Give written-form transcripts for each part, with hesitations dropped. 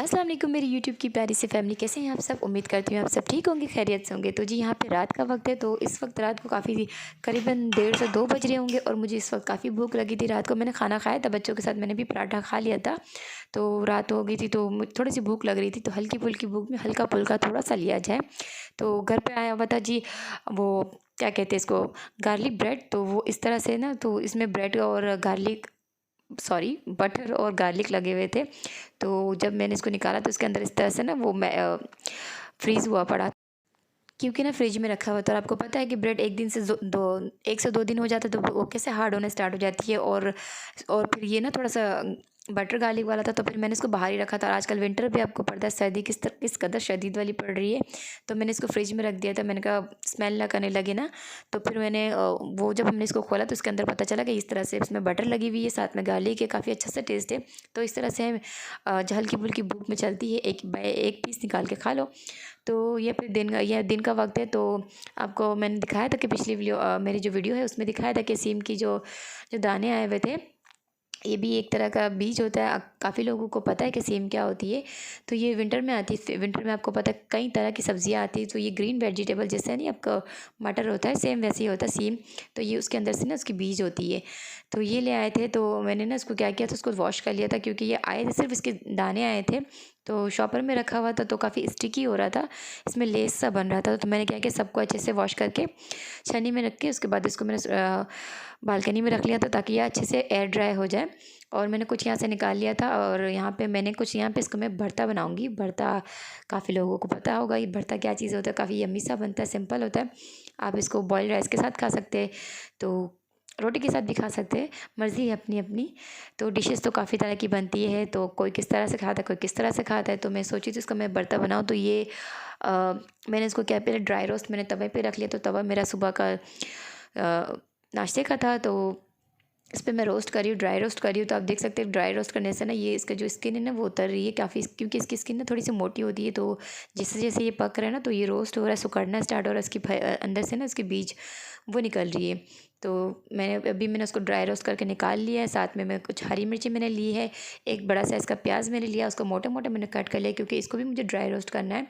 अस्सलाम वालेकुम मेरी यूट्यूब की प्यारी सी फैमिली, कैसे हैं आप सब। उम्मीद करती हूँ आप सब ठीक होंगे, खैरियत से होंगे। तो जी यहाँ पे रात का वक्त है, तो इस वक्त रात को काफ़ी करीबन 1:30 से 2 बज रहे होंगे और मुझे इस वक्त काफ़ी भूख लगी थी। रात को मैंने खाना खाया था बच्चों के साथ, मैंने भी पराठा खा लिया था। तो रात हो गई थी तो थोड़ी सी भूख लग रही थी, तो हल्की फुल्की भूख में हल्का फुल्का थोड़ा सा लिया जाए। तो घर पर आया हुआ था जी, वो क्या कहते हैं इसको, गार्लिक ब्रेड। तो वो इस तरह से ना, तो इसमें ब्रेड और गार्लिक, सॉरी, बटर और गार्लिक लगे हुए थे। तो जब मैंने इसको निकाला तो इसके अंदर इस तरह से ना वो फ्रीज़ हुआ पड़ा, क्योंकि ना फ्रिज में रखा हुआ था। और आपको पता है कि ब्रेड एक दिन से 1 से 2 दिन हो जाता है तो वो कैसे हार्ड होने स्टार्ट हो जाती है। और फिर ये ना थोड़ा सा बटर गार्लिक वाला था, तो फिर मैंने इसको बाहर ही रखा था। और आजकल विंटर भी आपको पड़ता है, सर्दी किस कदर शदीद वाली पड़ रही है। तो मैंने इसको फ्रिज में रख दिया था, मैंने कहा स्मेल ना करने लगे ना। तो फिर मैंने वो जब हमने इसको खोला तो इसके अंदर पता चला कि इस तरह से इसमें बटर लगी हुई है, साथ में गार्लिक है, काफ़ी अच्छा सा टेस्ट है। तो इस तरह से जो हल्की फुल्की भूख में चलती है, एक बाय एक पीस निकाल के खा लो। तो ये फिर दिन का वक्त है। तो आपको मैंने दिखाया था कि पिछली मेरी जो वीडियो है उसमें दिखाया था कि सीम की जो जो दाने आए हुए थे, ये भी एक तरह का बीज होता है। काफ़ी लोगों को पता है कि सेम क्या होती है। तो ये विंटर में आती है। विंटर में आपको पता है कई तरह की सब्जियां आती हैं। तो ये ग्रीन वेजिटेबल जैसे नहीं आपका मटर होता है, सेम वैसे ही होता है सेम। तो ये उसके अंदर से ना उसकी बीज होती है। तो ये ले आए थे, तो मैंने ना इसको क्या किया था, उसको वॉश कर लिया था, क्योंकि ये आए थे सिर्फ इसके दाने आए थे। तो शॉपर में रखा हुआ था तो काफ़ी स्टिकी हो रहा था, इसमें लेस सा बन रहा था। तो मैंने क्या किया, सबको अच्छे से वॉश करके छन्नी में रख के उसके बाद इसको मैंने बालकनी में रख लिया था, ताकि यह अच्छे से एयर ड्राई हो जाए। और मैंने कुछ यहाँ से निकाल लिया था, और यहाँ पे मैंने कुछ यहाँ पे इसको मैं भरता बनाऊँगी। भरता काफ़ी लोगों को पता होगा, ये भरता क्या चीज़ होता है, काफ़ी यम्मी सा बनता है, सिंपल होता है। आप इसको बॉइल्ड राइस के साथ खा सकते हैं, तो रोटी के साथ भी खा सकते हैं, मर्ज़ी है अपनी अपनी। तो डिशेज़ तो काफ़ी तरह की बनती है, तो कोई किस तरह से खाता है, कोई किस तरह से खाता है। तो मैं सोची थी इसका मैं भरता बनाऊँ। तो ये मैंने इसको क्या, पहले ड्राई रोस्ट मैंने तवे पे रख लिया। तो तवा मेरा सुबह का नाश्ते का था, तो इस पे मैं रोस्ट कर रही हूँ, ड्राई रोस्ट कर रही हूँ। तो आप देख सकते हैं ड्राई रोस्ट करने से ना ये इसका जो स्किन है ना वो उतर रही है काफ़ी, क्योंकि इसकी स्किन ना थोड़ी सी मोटी होती है। तो जैसे जैसे ये पक रहा है ना, तो ये रोस्ट हो रहा है, सुकड़ना स्टार्ट हो रहा है, इसकी अंदर से ना इसके बीज वो निकल रही है। तो मैंने उसको ड्राई रोस्ट करके निकाल लिया है। साथ में मैं कुछ हरी मिर्ची मैंने ली है, एक बड़ा साइज़ का प्याज मैंने लिया, उसको मोटे मोटे मैंने कट कर लिया, क्योंकि इसको भी मुझे ड्राई रोस्ट करना है,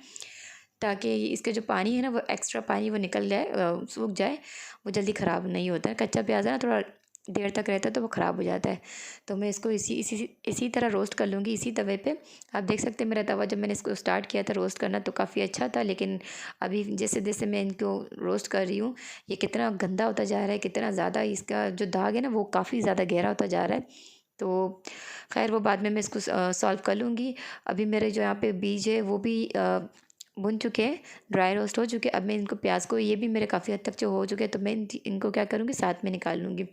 ताकि इसके जो पानी है ना, वो एक्स्ट्रा पानी वो निकल जाए, सूख जाए। वो जल्दी ख़राब नहीं होता है। कच्चा प्याज है ना, थोड़ा देर तक रहता है तो वो ख़राब हो जाता है। तो मैं इसको इसी तरह रोस्ट कर लूँगी, इसी तवे पे। आप देख सकते हैं मेरा तवा, जब मैंने इसको स्टार्ट किया था रोस्ट करना तो काफ़ी अच्छा था, लेकिन अभी जैसे जैसे मैं इनको रोस्ट कर रही हूँ, ये कितना गंदा होता जा रहा है, कितना ज़्यादा इसका जो दाग है ना वो काफ़ी ज़्यादा गहरा होता जा रहा है। तो खैर वो बाद में मैं इसको सॉल्व कर लूँगी। अभी मेरे जो यहाँ पे बीज है वो भी भुन चुके हैं, ड्राई रोस्ट हो चुके हैं। अब मैं इनको प्याज को, ये भी मेरे काफ़ी हद तक जो हो चुके हैं, तो मैं इनको क्या करूँगी, साथ में निकाल लूँगी।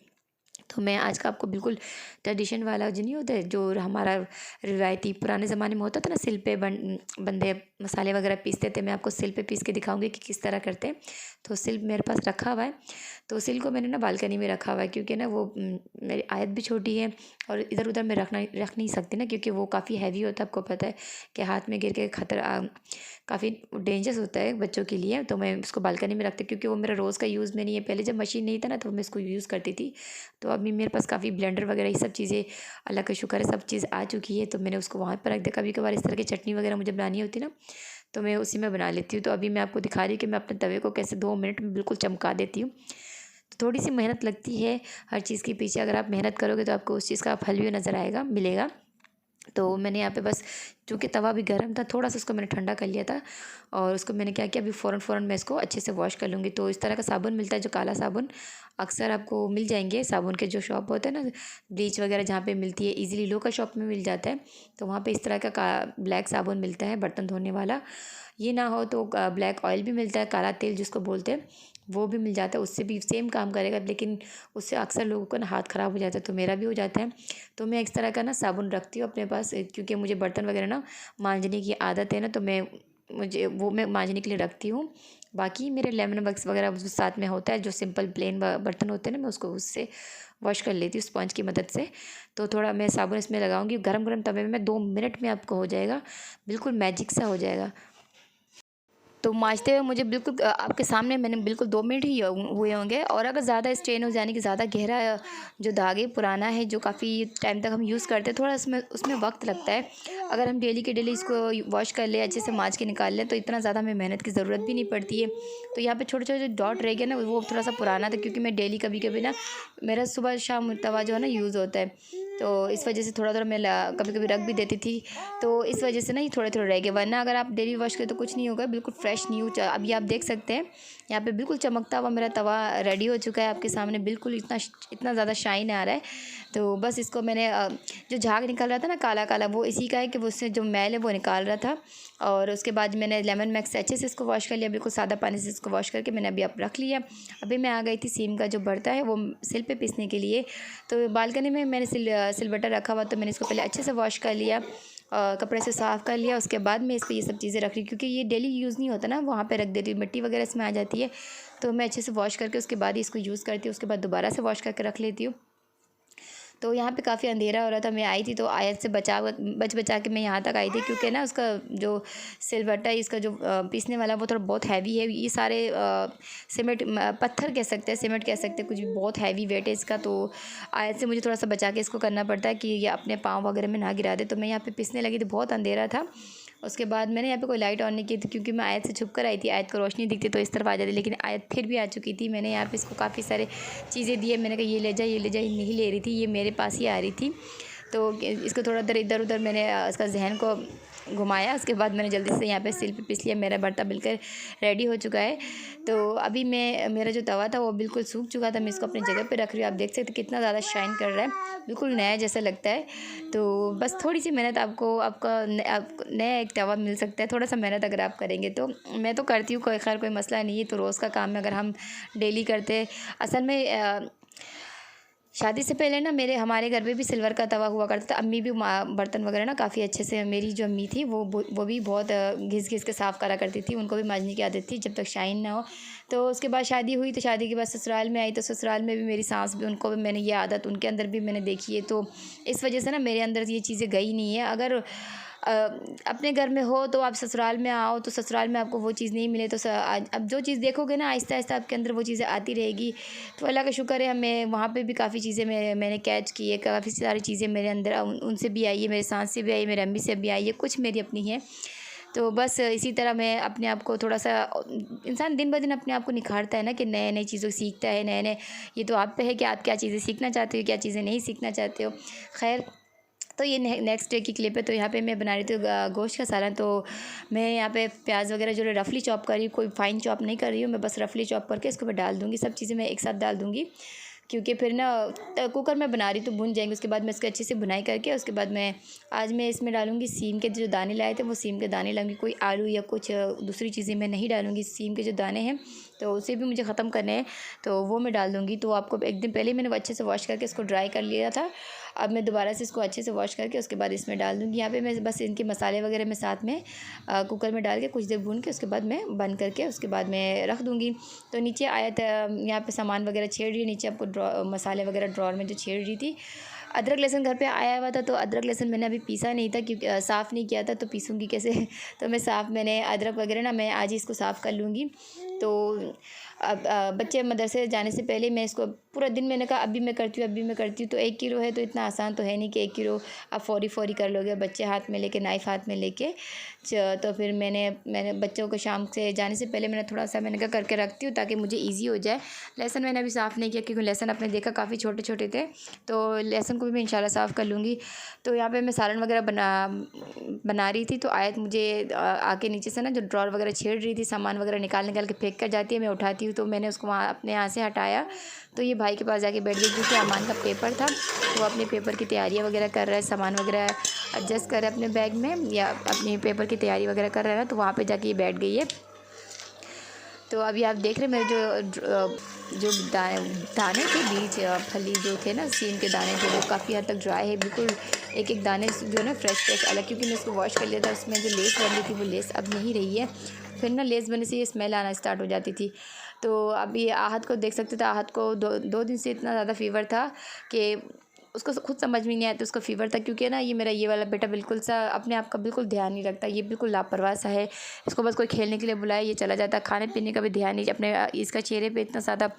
तो मैं आज का आपको बिल्कुल ट्रेडिशन वाला जो नहीं होता है, जो हमारा रिवायती पुराने ज़माने में होता था ना, सिल पे बंदे मसाले वगैरह पीसते थे, मैं आपको सिल पे पीस के दिखाऊंगी कि किस तरह करते हैं। तो सिल मेरे पास रखा हुआ है। तो सिल को मैंने ना बालकनी में रखा हुआ है, क्योंकि ना वो मेरी आयत भी छोटी है, और इधर उधर मैं रख नहीं सकती ना, क्योंकि वो काफ़ी हैवी होता है। आपको पता है कि हाथ में गिर के खतरा, काफ़ी डेंजरस होता है बच्चों के लिए। तो मैं उसको बालकनी में रखती हूँ, क्योंकि वो मेरा रोज़ का यूज़ में नहीं है। पहले जब मशीन नहीं था ना, तो मैं इसको यूज़ करती थी। तो अभी मेरे पास काफ़ी ब्लेंडर वगैरह ये सब चीज़ें, अल्लाह का शुक्र है, सब चीज़ आ चुकी है। तो मैंने उसको वहाँ पर रख दिया। कभी कभार इस तरह की चटनी वगैरह मुझे बनानी होती ना, तो मैं उसी में बना लेती हूँ। तो अभी मैं आपको दिखा रही हूँ कि मैं अपने तवे को कैसे 2 मिनट में बिल्कुल चमका देती हूँ। तो थोड़ी सी मेहनत लगती है हर चीज़ के पीछे। अगर आप मेहनत करोगे तो आपको उस चीज़ का फल भी नज़र आएगा, मिलेगा। तो मैंने यहाँ पे बस, चूँकि तवा भी गर्म था, थोड़ा सा उसको मैंने ठंडा कर लिया था। और उसको मैंने क्या किया, अभी फ़ौरन मैं इसको अच्छे से वॉश कर लूँगी। तो इस तरह का साबुन मिलता है, जो काला साबुन, अक्सर आपको मिल जाएंगे साबुन के जो शॉप होते हैं ना, ब्लीच वगैरह जहाँ पे मिलती है, इजीली लोकल शॉप में मिल जाता है। तो वहाँ पे इस तरह का ब्लैक साबुन मिलता है, बर्तन धोने वाला। ये ना हो तो ब्लैक ऑयल भी मिलता है, काला तेल जिसको बोलते हैं, वो भी मिल जाता है। उससे भी सेम काम करेगा, लेकिन उससे अक्सर लोगों का ना हाथ ख़राब हो जाता है, तो मेरा भी हो जाता है। तो मैं इस तरह का ना साबुन रखती हूँ अपने पास, क्योंकि मुझे बर्तन वगैरह ना मांजने की आदत है ना, तो मैं मांजने के लिए रखती हूँ। बाकी मेरे लेमन बग्स वगैरह वो साथ में होता है, जो सिंपल प्लेन बर्तन होते हैं ना, मैं उसको उससे वॉश कर लेती हूँ स्पंज की मदद से। तो थोड़ा मैं साबुन इसमें लगाऊंगी, गरम गरम तवे में 2 मिनट में आपको हो जाएगा, बिल्कुल मैजिक सा हो जाएगा। तो माँजते हुए मुझे बिल्कुल आपके सामने मैंने बिल्कुल 2 मिनट ही हुए होंगे। और अगर ज़्यादा स्ट्रेन हो जाने कि ज़्यादा गहरा जो दाग है पुराना है, जो काफ़ी टाइम तक हम यूज़ करते हैं, थोड़ा उसमें उसमें वक्त लगता है। अगर हम डेली के डेली इसको वॉश कर लें, अच्छे से माँज के निकाल लें, तो इतना ज़्यादा हमें मेहनत की ज़रूरत भी नहीं पड़ती है। तो यहाँ पे छोटे-छोटे डॉट रह गए ना, वो थोड़ा सा पुराना था, क्योंकि मैं डेली कभी-कभी ना मेरा सुबह शाम तवा जो है ना यूज़ होता है, तो इस वजह से थोड़ा-थोड़ा मैं कभी-कभी रख भी देती थी। तो इस वजह से ना ये थोड़े-थोड़े रह गए, वरना अगर आप डेली वॉश करें तो कुछ नहीं होगा, बिल्कुल फ्रेश न्यू। अभी आप देख सकते हैं यहाँ पे बिल्कुल चमकता हुआ मेरा तवा रेडी हो चुका है आपके सामने, बिल्कुल इतना ज़्यादा शाइन आ रहा है। तो बस इसको मैंने जो झाग निकल रहा था ना काला-काला, वो इसी का है कि वो उससे जो मैल है वो निकाल रहा था। और उसके बाद मैंने लेमन मैक्स से अच्छे से इसको वॉश कर लिया, बिल्कुल सादा पानी से इसको वॉश करके मैंने अभी अब रख लिया। अभी मैं आ गई थी सीम का जो भरता है वो सिल पे पीसने के लिए। तो बालकनी में मैंने सिलबट्टा रखा हुआ, तो मैंने इसको पहले अच्छे से वॉश कर लिया, कपड़े से साफ़ कर लिया। उसके बाद मैं इस पे ये सब चीज़ें रख रही, क्योंकि ये डेली यूज़ नहीं होता ना, वहाँ पे रख देती हूँ, मिट्टी वगैरह इसमें आ जाती है। तो मैं अच्छे से वॉश करके उसके बाद ही इसको यूज़ करती हूँ, उसके बाद दोबारा से वॉश करके रख लेती हूँ। तो यहाँ पे काफ़ी अंधेरा हो रहा था, मैं आई थी तो आयत से बचा के मैं यहाँ तक आई थी, क्योंकि ना उसका जो सिलबट्टा है, इसका जो पीसने वाला वो थोड़ा बहुत हैवी है। ये सारे पत्थर कह सकते हैं, सीमेंट कह सकते हैं, कुछ भी बहुत हैवी वेट है इसका। तो आयत से मुझे थोड़ा सा बचा के इसको करना पड़ता है कि ये अपने पाँव वगैरह में ना गिरा दे। तो मैं यहाँ पे पीसने लगी थी, बहुत अंधेरा था। उसके बाद मैंने यहाँ पे कोई लाइट ऑन नहीं की थी, क्योंकि मैं आयत से छुप कर आई थी, आयत को रोशनी दिखती तो इस तरफ आ जाती, लेकिन आयत फिर भी आ चुकी थी। मैंने यहाँ पे इसको काफ़ी सारे चीज़ें दी है, मैंने कहा ये ले जा, ये ले जा, ये नहीं ले रही थी, ये मेरे पास ही आ रही थी। तो इसको थोड़ा देर इधर उधर मैंने इसका जहन को घुमाया। उसके बाद मैंने जल्दी से यहाँ पे सिल पे पीस लिया, मेरा भरता बिल्कुल रेडी हो चुका है। तो अभी मेरा जो तवा था वो बिल्कुल सूख चुका था, मैं इसको अपनी जगह पे रख रही हूँ। आप देख सकते हैं कितना ज़्यादा शाइन कर रहा है, बिल्कुल नया जैसा लगता है। तो बस थोड़ी सी मेहनत आपको नया एक तवा मिल सकता है, थोड़ा सा मेहनत अगर आप करेंगे तो। मैं तो करती हूँ, कोई मसला नहीं है, तो रोज़ का काम है, अगर हम डेली करते। असल में शादी से पहले ना हमारे घर पे भी सिल्वर का तवा हुआ करता था। अम्मी भी बर्तन वगैरह ना काफ़ी अच्छे से, मेरी जो अम्मी थी वो भी बहुत घिस के साफ़ करा करती थी, उनको भी मांजने की आदत थी जब तक शाइन ना हो। तो उसके बाद शादी हुई, तो शादी के बाद ससुराल में आई, तो ससुराल में भी मेरी सास भी, उनको भी मैंने ये आदत उनके अंदर भी मैंने देखी है। तो इस वजह से ना मेरे अंदर ये चीज़ें गई नहीं है। अगर अपने घर में हो तो आप ससुराल में आओ, तो ससुराल में आपको वो चीज़ नहीं मिले तो अब जो चीज़ देखोगे ना आहिस्ता आहिस्ता आपके अंदर वो चीज़ें आती रहेगी। तो अल्लाह का शुक्र है, हमें वहाँ पे भी काफ़ी चीज़ें मैंने कैच की है, काफ़ी सारी चीज़ें मेरे अंदर उनसे भी आई है, मेरे सास से भी आई, मेरे अम्मी से भी आई है, कुछ मेरी अपनी है। तो बस इसी तरह मैं अपने आप को थोड़ा सा, इंसान दिन ब दिन अपने आप को निखारता है ना, कि नए नई चीज़ों सीखता है, नए नए। ये तो आप पे है कि आप क्या चीज़ें सीखना चाहते हो, क्या चीज़ें नहीं सीखना चाहते हो। खैर, तो ये नेक्स्ट डे की क्लिप है। तो यहाँ पे मैं बना रही थी गोश्त का सालन। तो मैं यहाँ पे प्याज वगैरह जो रफली चॉप कर रही हूँ, कोई फाइन चॉप नहीं कर रही हूँ, मैं बस रफली चॉप करके इसको मैं डाल दूँगी। सब चीज़ें मैं एक साथ डाल दूँगी, क्योंकि फिर ना कुकर में बना रही तो भुन जाएंगे। उसके बाद मैं इसको अच्छे से भुनाई करके उसके बाद आज मैं इसमें डालूँगी सीम के जो दाने लाए थे, वो सीम के दाने लाऊंगी। कोई आलू या कुछ दूसरी चीज़ें मैं नहीं डालूँगी। सीम के जो दाने हैं तो उसे भी मुझे ख़त्म करने हैं, तो वो मैं डाल दूँगी। तो आपको एक दिन पहले मैंने वो अच्छे से वॉश करके इसको ड्राई कर लिया था। अब मैं दोबारा से इसको अच्छे से वॉश करके उसके बाद इसमें डाल दूँगी। यहाँ पे मैं बस इनके मसाले वगैरह में साथ में कुकर में डाल के कुछ देर भून के उसके बाद मैं बंद करके उसके बाद मैं रख दूँगी। तो नीचे आयत यहाँ पे सामान वगैरह छेड़ रही है, नीचे आपको मसाले वगैरह ड्रॉर में जो छेड़ रही थी। अदरक लहसुन घर पे आया हुआ था, तो अदरक लहसुन मैंने अभी पीसा नहीं था, क्योंकि साफ़ नहीं किया था, तो पीसूँगी कैसे। तो मैंने अदरक वगैरह ना मैं आज ही इसको साफ़ कर लूँगी। तो अब बच्चे मदरसे जाने से पहले मैं इसको पूरा दिन, मैंने कहा अभी मैं करती हूँ। तो 1 किलो है तो इतना आसान तो है नहीं कि 1 किलो आप फ़ौरी कर लोगे, बच्चे हाथ में लेके, नाइफ़ हाथ में लेके। तो फिर मैंने बच्चों को शाम से जाने से पहले मैंने थोड़ा सा मैंने कहा करके रखती हूँ, ताकि मुझे ईज़ी हो जाए। लहसुन मैंने अभी साफ़ नहीं किया, क्योंकि लहसुन आपने देखा काफ़ी छोटे छोटे थे, तो लहसुन को भी मैं इंशाल्लाह साफ़ कर लूँगी। तो यहाँ पे मैं सालन वगैरह बना रही थी, तो आयत मुझे आके नीचे से ना जो ड्रॉर वगैरह छेड़ रही थी, सामान वगैरह निकाल के फेंक कर जाती है, मैं उठाती हूँ। तो मैंने उसको वहाँ अपने यहाँ से हटाया, तो ये भाई के पास जाके बैठ गई, क्योंकि अमान का पेपर था। वो अपने पेपर की तैयारियाँ वगैरह कर रहा है, सामान वगैरह एडजस्ट कर रहा है अपने बैग में, या अपने पेपर की तैयारी वगैरह कर रहा है ना, तो वहाँ पे जाके ये बैठ गई है। तो अभी आप देख रहे हैं मेरे जो दाने थे, बीज फली जो थे ना, सीम के दाने थे, वो काफ़ी हद तक ड्राई है, बिल्कुल एक दाने जो है ना फ्रेश अलग, क्योंकि मैं इसको वॉश कर लिया था। उसमें जो लेस बन रही थी वो लेस अब नहीं रही है, फिर ना लेस बनने से ये स्मेल आना स्टार्ट हो जाती थी। तो अभी आहत को देख सकते थे, आहत को दो दिन से इतना ज़्यादा फ़ीवर था कि उसको खुद समझ में नहीं आया तो उसको फ़ीवर था, क्योंकि ना ये मेरा ये वाला बेटा बिल्कुल सा अपने आप का बिल्कुल ध्यान नहीं रखता, ये बिल्कुल लापरवाह सा है। इसको बस कोई खेलने के लिए बुलाए ये चला जाता, खाने पीने का भी ध्यान नहीं। अपने इसका चेहरे पे इतना ज़्यादा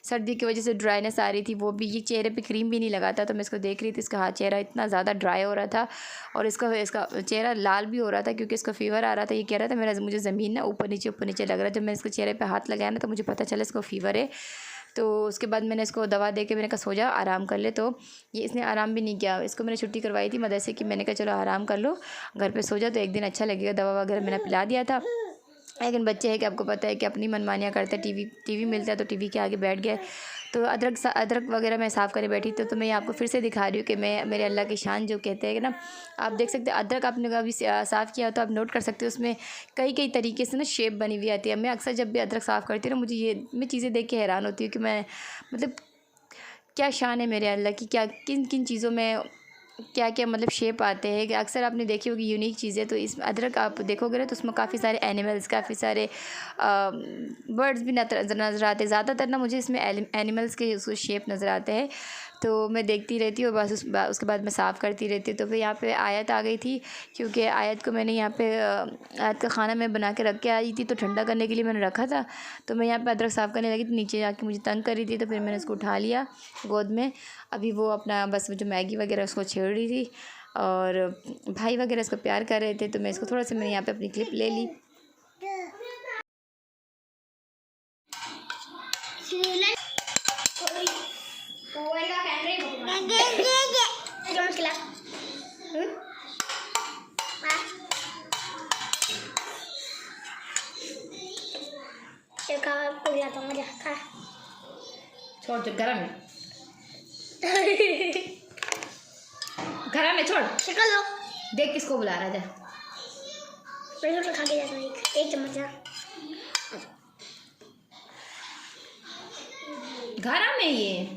सर्दी की वजह से ड्राइनेस आ रही थी, वो भी ये चेहरे पे क्रीम भी नहीं लगाता। तो मैं इसको देख रही थी, इसका हाथ चेहरा इतना ज़्यादा ड्राई हो रहा था और इसका इसका चेहरा लाल भी हो रहा था, क्योंकि इसको फ़ीवर आ रहा था। ये कह रहा था मेरा मुझे ज़मीन ना ऊपर नीचे लग रहा है। जब मैंने इसको चेहरे पे हाथ लगाया ना तो मुझे पता चला इसको फ़ीवर है। तो उसके बाद मैंने इसको दवा दे के मैंने कहा सो जा, आराम कर ले। तो ये इसने आराम भी नहीं किया। इसको मैंने छुट्टी करवाई थी मदरसे की, मैंने कहा चलो आराम कर लो, घर पे सो जा तो एक दिन अच्छा लगेगा। दवा वगैरह मैंने पिला दिया था। लेकिन बच्चे हैं कि आपको पता है कि अपनी मनमानियाँ करते हैं। टीवी मिलता है तो टीवी के आगे बैठ गए। तो अदरक वगैरह मैं साफ़ करे बैठी तो मैं ये आपको फिर से दिखा रही हूँ कि मैं मेरे अल्लाह की शान जो कहते हैं कि ना, आप देख सकते हैं अदरक आपने कभी साफ़ किया तो आप नोट कर सकते हो उसमें कई तरीके से ना शेप बनी हुई आती है। मैं अक्सर जब भी अदरक साफ़ करती हूँ ना, मुझे ये मैं चीज़ें देख के हैरान होती हूँ कि मैं मतलब क्या शान है मेरे अल्लाह की, क्या किन किन चीज़ों में क्या क्या मतलब शेप आते हैं। कि अक्सर आपने देखी होगी यूनिक चीज़ें, तो इस अदरक आप देखोगे ना तो उसमें काफ़ी सारे एनिमल्स, काफ़ी सारे बर्ड्स भी नज़र आते हैं। ज़्यादातर ना मुझे इसमें एनिमल्स के शेप नज़र आते हैं। तो मैं देखती रहती हूँ, बस उसके बाद मैं साफ़ करती रहती हूँ। तो फिर यहाँ पे आयत आ गई थी, क्योंकि आयत को मैंने यहाँ पे आयत का खाना मैं बना के रख के आई थी, तो ठंडा करने के लिए मैंने रखा था। तो मैं यहाँ पे अदरक साफ़ करने लगी तो नीचे जाके मुझे तंग कर रही थी, तो फिर मैंने उसको उठा लिया गोद में। अभी वो अपना बस जो मैगी वगैरह उसको छेड़ रही थी और भाई वगैरह इसको प्यार कर रहे थे। तो मैं इसको थोड़ा सा मैंने यहाँ पे अपनी क्लिप ले ली। छोड़ जो घर में घर में छोड़ निकल लो। देख किसको बुला रहा है। मैं तो खा के जाता हूँ एक चम्मच। घर में ये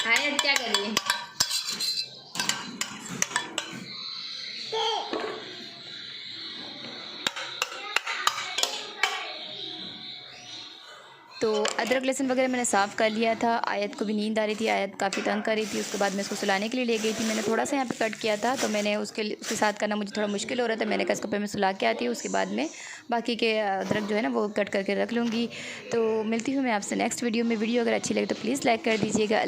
आयत क्या करिए। तो अदरक लहसुन वगैरह मैंने साफ़ कर लिया था। आयत को भी नींद आ रही थी, आयत काफ़ी तंग कर रही थी। उसके बाद मैं उसको सुलाने के लिए ले गई थी। मैंने थोड़ा सा यहाँ पे कट किया था, तो मैंने उसके साथ करना मुझे थोड़ा मुश्किल हो रहा था। मैंने कहा इसको पहले मैं सुला के आती हूँ, उसके बाद में बाकी के अदरक जो है ना वो कट करके रख लूँगी। तो मिलती हूँ मैं आपसे नेक्स्ट वीडियो में। वीडियो अगर अच्छी लगे तो प्लीज़ लाइक कर दीजिएगा।